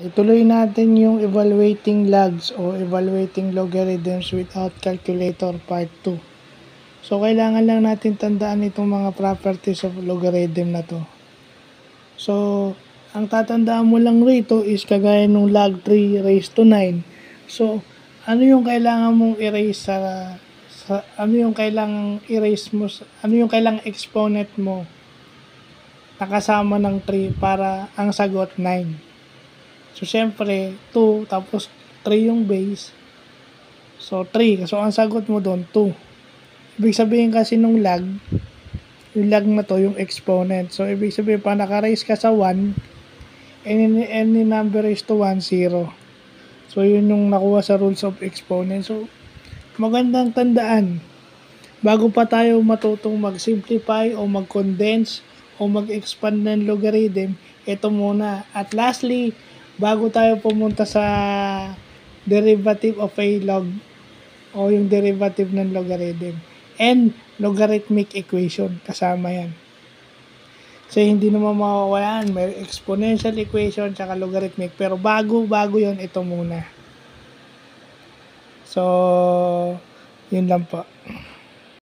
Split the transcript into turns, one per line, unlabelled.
ituloy natin yung evaluating logs o evaluating logarithms without calculator part 2. So, kailangan lang natin tandaan itong mga properties of logarithm na to. So, ang tatandaan mo lang rito is kagaya nung log 3 raised to 9. So, ano yung kailangan mong erase ano yung kailangang erase mo, ano yung kailangang exponent mo nakasama ng 3 para ang sagot 9. So, syempre, 2, tapos 3 yung base. So, 3. So, ang sagot mo doon, 2. Ibig sabihin kasi nung log, yung log na to, yung exponent. So, ibig sabihin, pa naka-raise ka sa 1, any number raised to 1, 0. So, yun yung nakuha sa rules of exponent. So, magandang tandaan, bago pa tayo matutong mag-simplify o mag-condense o mag-expand ng logarithm, ito muna. At lastly, bago tayo pumunta sa derivative of a log o yung derivative ng logarithm and logarithmic equation, kasama yan. Kasi hindi naman mawawala yan, may exponential equation tsaka logarithmic, pero bago yon ito muna. So, yun lang po.